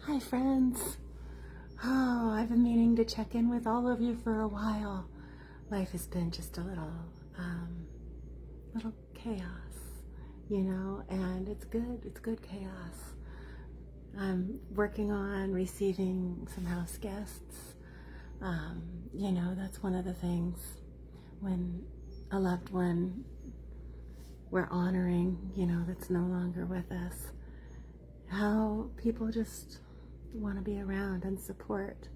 Hi friends. Oh, I've been meaning to check in with all of you for a while. Life has been just a little chaos, and it's good. It's good chaos. I'm working on receiving some house guests. That's one of the things when a loved one we're honoring, that's no longer with us. How people just want to be around and support.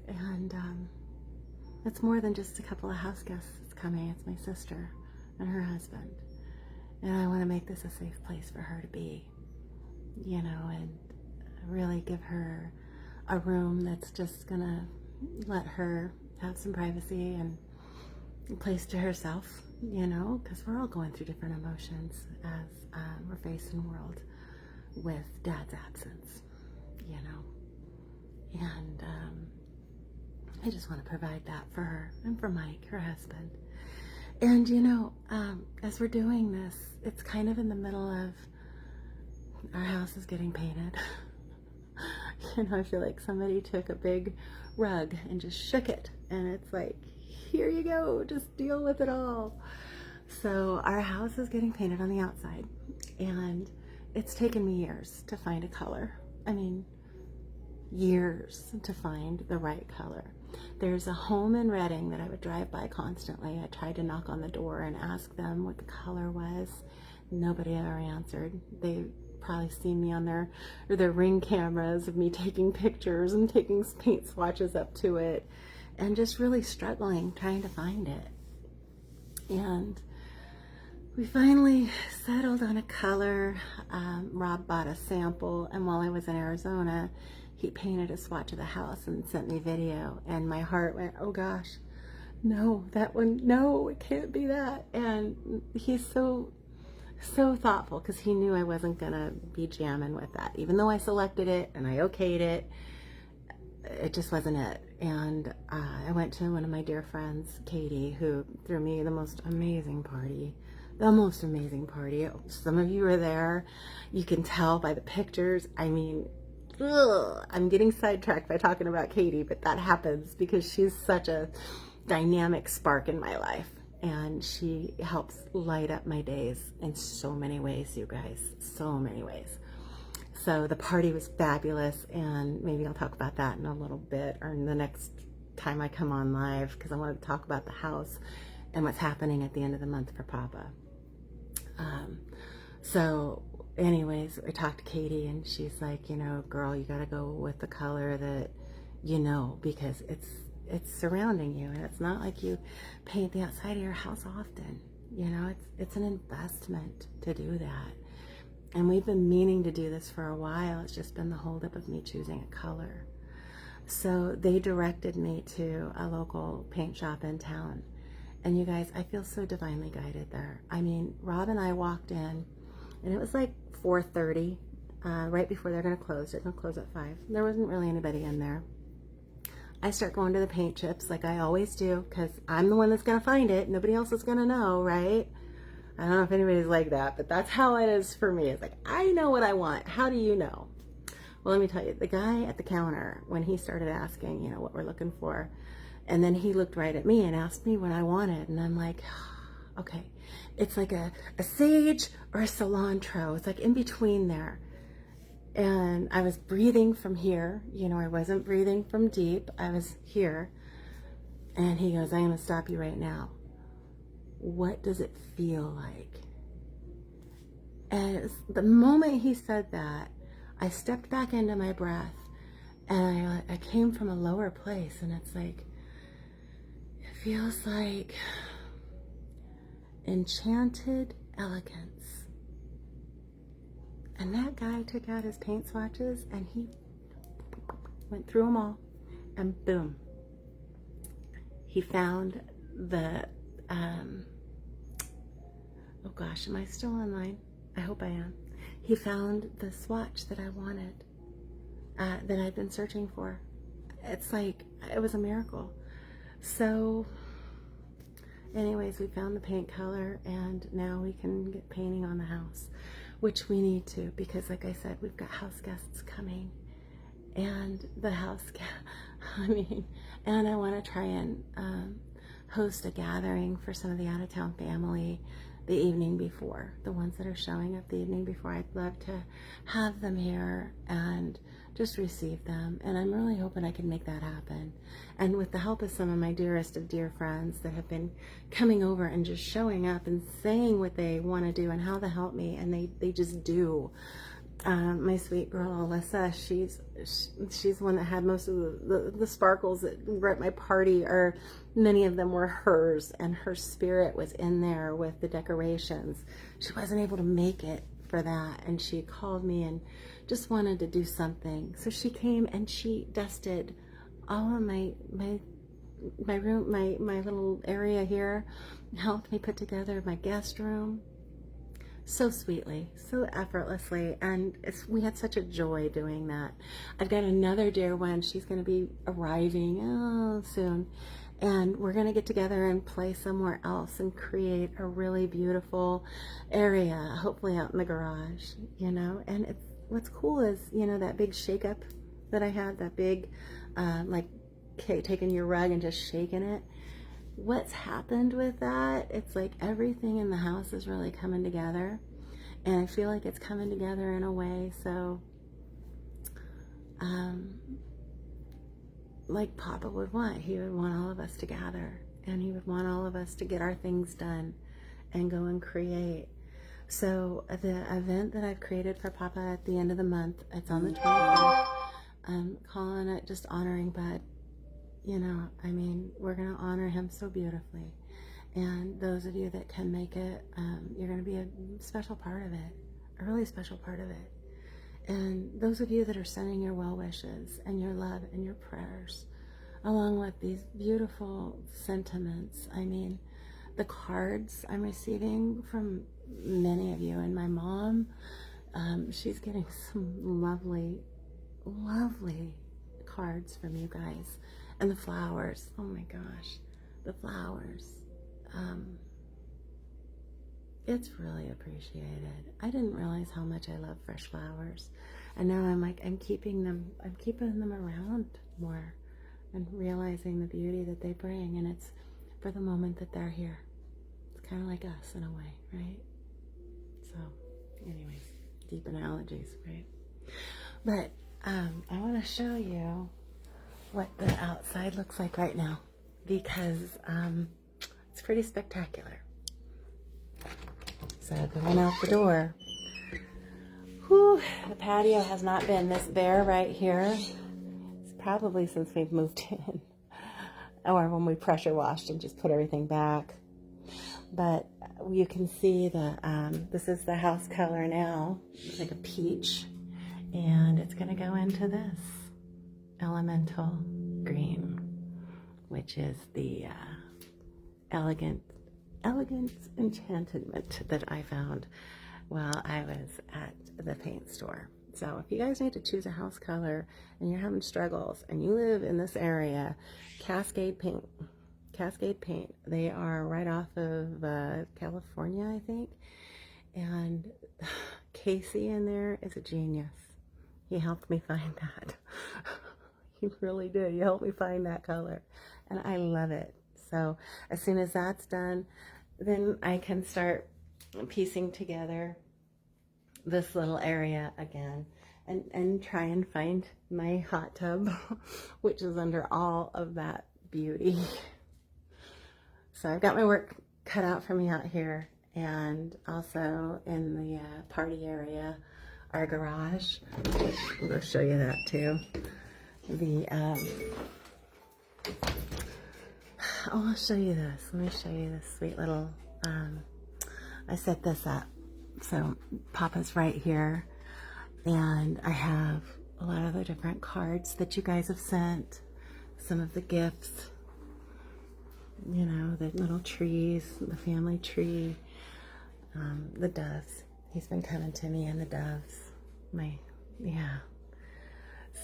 And it's more than just a couple of house guests that's coming. It's my sister and her husband. And I want to make this a safe place for her to be, and really give her a room that's just going to let her have some privacy and a place to herself, because we're all going through different emotions as we're facing the world with Dad's absence, and I just want to provide that for her and for Mike, her husband. And as we're doing this, it's kind of in the middle of our house is getting painted. I feel like somebody took a big rug and just shook it, and it's like, here you go, just deal with it all. So our house is getting painted on the outside, and it's taken me years to find a color. I mean, years to find the right color. There's a home in Redding that I would drive by constantly. I tried to knock on the door and ask them what the color was. Nobody ever answered. They probably seen me on their Ring cameras of me taking pictures and taking paint swatches up to it and just really struggling trying to find it. And we finally settled on a color. Rob bought a sample, and while I was in Arizona, he painted a swatch of the house and sent me video, and my heart went, oh gosh, no, that one, no, it can't be that. And he's so thoughtful, because he knew I wasn't gonna be jamming with that. Even though I selected it and I okayed it, it just wasn't it. And I went to one of my dear friends, Katie, who threw me the most amazing party. Some of you were there. You can tell by the pictures. I mean, I'm getting sidetracked by talking about Katie, but that happens because she's such a dynamic spark in my life, and she helps light up my days in so many ways, you guys, so many ways. So the party was fabulous, and maybe I'll talk about that in a little bit, or in the next time I come on live, because I want to talk about the house and what's happening at the end of the month for Papa. So anyways, I talked to Katie, and she's like, girl, you got to go with the color that because it's surrounding you, and it's not like you paint the outside of your house often. It's an investment to do that. And we've been meaning to do this for a while. It's just been the holdup of me choosing a color. So they directed me to a local paint shop in town. And you guys, I feel so divinely guided there. I mean, Rob and I walked in, and it was like 4:30, right before they're going to close. They're going to close at 5. There wasn't really anybody in there. I start going to the paint chips like I always do, because I'm the one that's going to find it. Nobody else is going to know, right? I don't know if anybody's like that, but that's how it is for me. It's like, I know what I want. How do you know? Well, let me tell you, the guy at the counter, when he started asking, what we're looking for, and then he looked right at me and asked me what I wanted, and I'm like, okay, it's like a sage or a cilantro. It's like in between there. And I was breathing from here, I wasn't breathing from deep. I was here. And he goes, I'm going to stop you right now. What does it feel like? And the moment he said that, I stepped back into my breath, and I came from a lower place, and it's like, it feels like enchanted elegance. And that guy took out his paint swatches, and he went through them all, and boom, he found the oh gosh, am I still online? I hope I am. He found the swatch that I wanted, that I'd been searching for. It's like, it was a miracle. So anyways, we found the paint color, and now we can get painting on the house, which we need to, because like I said, we've got house guests coming, and the house, I mean, and I want to try and host a gathering for some of the out-of-town family the evening before, the ones that are showing up the evening before. I'd love to have them here and just receive them, and I'm really hoping I can make that happen. And with the help of some of my dearest of dear friends that have been coming over and just showing up and saying what they want to do and how to help me, and they just do. My sweet girl Alyssa, she's the one that had most of the sparkles that were at my party, or many of them were hers, and her spirit was in there with the decorations. She wasn't able to make it for that, and she called me and just wanted to do something. So she came and she dusted all of my room, my little area here, helped me put together my guest room. So sweetly, so effortlessly, and we had such a joy doing that. I've got another dear one. She's going to be arriving soon, and we're going to get together and play somewhere else and create a really beautiful area, hopefully out in the garage, you know. And what's cool is, you know, that big shake up that I had, that big like taking your rug and just shaking it. What's happened with that, it's like everything in the house is really coming together, and I feel like it's coming together in a way so like Papa would want. He would want all of us to gather, and he would want all of us to get our things done and go and create. So the event that I've created for Papa at the end of the month, it's on the 24th. I'm calling it just Honoring Bud. You know, I mean, we're going to honor him so beautifully. And those of you that can make it, you're going to be a special part of it, a really special part of it. And those of you that are sending your well wishes and your love and your prayers, along with these beautiful sentiments. I mean, the cards I'm receiving from many of you, and my mom, she's getting some lovely, lovely cards from you guys. And the flowers, oh my gosh, the flowers. It's really appreciated. I didn't realize how much I love fresh flowers. And now I'm keeping them around more and realizing the beauty that they bring. And it's for the moment that they're here. It's kind of like us in a way, right? So anyways, deep analogies, right? But I want to show you what the outside looks like right now, because it's pretty spectacular. So going out the door, whew, the patio has not been this bare right here. It's probably since we've moved in, or when we pressure washed and just put everything back. But you can see this is the house color now. It's like a peach, and it's going to go into this elemental green, which is the elegance enchantment that I found while I was at the paint store. So if you guys need to choose a house color and you're having struggles and you live in this area, Cascade Paint, they are right off of California, I think, and Casey in there is a genius. He helped me find that. He really did. He helped me find that color, and I love it. So as soon as that's done, then I can start piecing together this little area again and try and find my hot tub, which is under all of that beauty. So I've got my work cut out for me out here, and also in the party area, our garage. I'm going to show you that too. I'll show you this. Let me show you this sweet little, I set this up. So Papa's right here, and I have a lot of the different cards that you guys have sent, some of the gifts, you know, the little trees, the family tree, the doves. He's been coming to me, and the doves,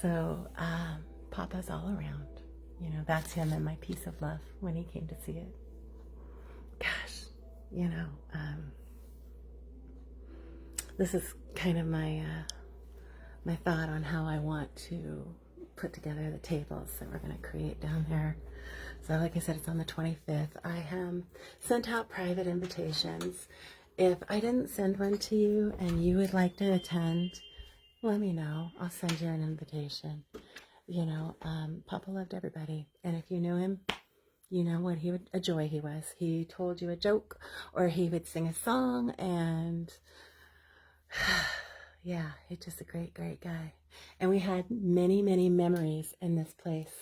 So Papa's all around. You know, that's him and my piece of love when he came to see it. Gosh, you know, this is kind of my my thought on how I want to put together the tables that we're going to create down there. So like I said, it's on the 25th. I sent out private invitations. If I didn't send one to you and you would like to attend, let me know. I'll send you an invitation. You know, Papa loved everybody. And if you knew him, you know what a joy he was. He told you a joke or he would sing a song, and yeah, he's just a great, great guy. And we had many, many memories in this place.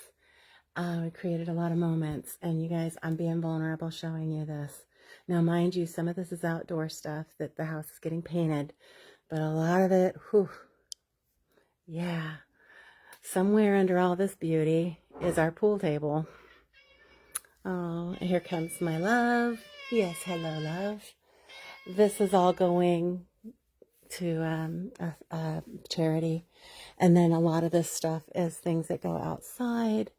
We created a lot of moments, and you guys, I'm being vulnerable showing you this. Now, mind you, some of this is outdoor stuff that the house is getting painted, but a lot of it, whew, yeah. Somewhere under all this beauty is our pool table. Oh, here comes my love. Yes, hello, love. This is all going to a charity. And then a lot of this stuff is things that go outside.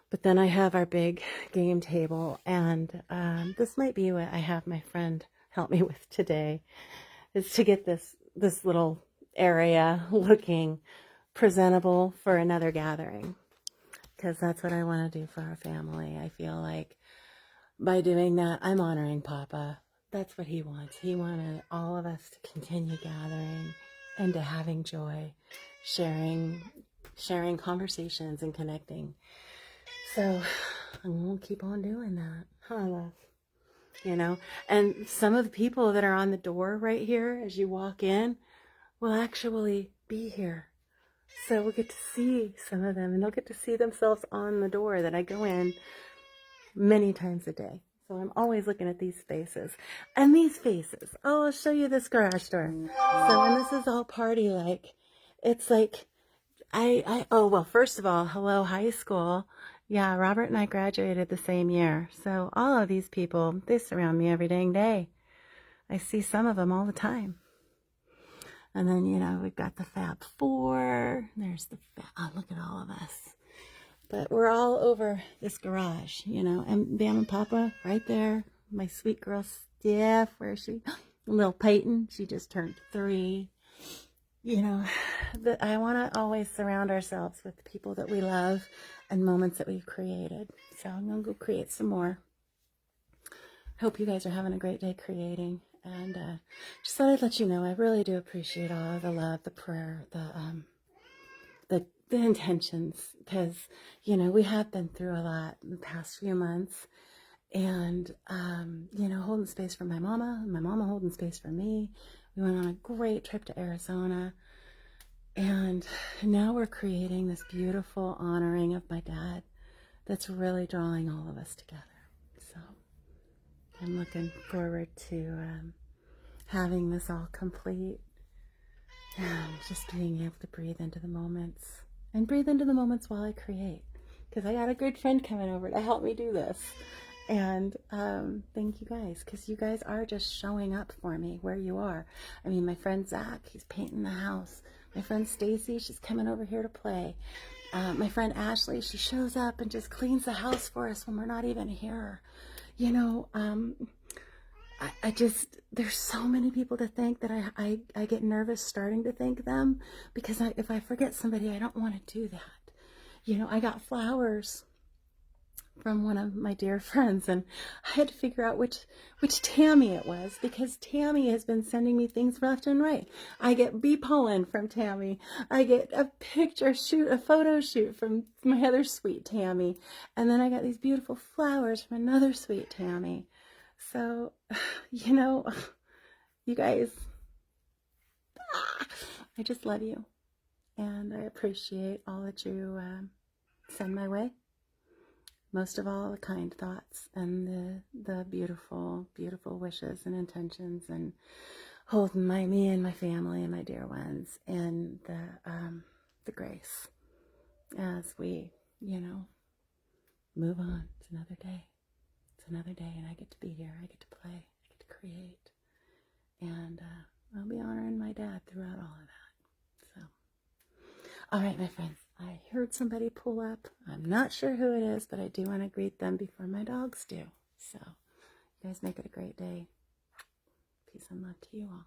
But then I have our big game table. And this might be what I have my friend help me with today, is to get this little area looking presentable for another gathering. Because that's what I want to do for our family. I feel like by doing that, I'm honoring Papa. That's what he wants. He wanted all of us to continue gathering and to having joy, sharing conversations and connecting. So I'm going to keep on doing that. Huh, love? You know, and some of the people that are on the door right here as you walk in will actually be here. So we'll get to see some of them, and they'll get to see themselves on the door that I go in many times a day. So I'm always looking at these faces. And these faces. Oh, I'll show you this garage door. So, and this is all party-like. It's like, oh, well, first of all, hello, high school. Yeah, Robert and I graduated the same year. So all of these people, they surround me every dang day. I see some of them all the time. And then, you know, we've got the Fab Four. There's the oh, look at all of us. But we're all over this garage, you know. And Bam and Papa right there. My sweet girl Steph, where is she? Little Peyton, she just turned 3. You know, I want to always surround ourselves with people that we love and moments that we've created. So I'm going to go create some more. Hope you guys are having a great day creating. And just thought I'd let you know, I really do appreciate all the love, the prayer, the intentions, because, you know, we have been through a lot in the past few months. And, you know, holding space for my mama holding space for me. We went on a great trip to Arizona. And now we're creating this beautiful honoring of my dad that's really drawing all of us together. So I'm looking forward to having this all complete and just being able to breathe into the moments and breathe into the moments while I create, because I got a good friend coming over to help me do this. And thank you guys, because you guys are just showing up for me where you are. I mean, my friend Zach, he's painting the house. My friend Stacy, she's coming over here to play. My friend Ashley, she shows up and just cleans the house for us when we're not even here. You know, I just, there's so many people to thank that I get nervous starting to thank them, because if I forget somebody, I don't want to do that. You know, I got flowers from one of my dear friends, and I had to figure out which Tammy it was, because Tammy has been sending me things left and right. I get bee pollen from Tammy. I get a photo shoot from my other sweet Tammy. And then I got these beautiful flowers from another sweet Tammy. So, you know, you guys, I just love you. And I appreciate all that you send my way. Most of all, the kind thoughts and the beautiful, beautiful wishes and intentions, and holding me and my family and my dear ones, and the grace as we, you know, move on. It's another day. It's another day, and I get to be here. I get to play. I get to create. And I'll be honoring my dad throughout all of that. So, all right, my friends. I heard somebody pull up. I'm not sure who it is, but I do want to greet them before my dogs do. So, you guys make it a great day. Peace and love to you all.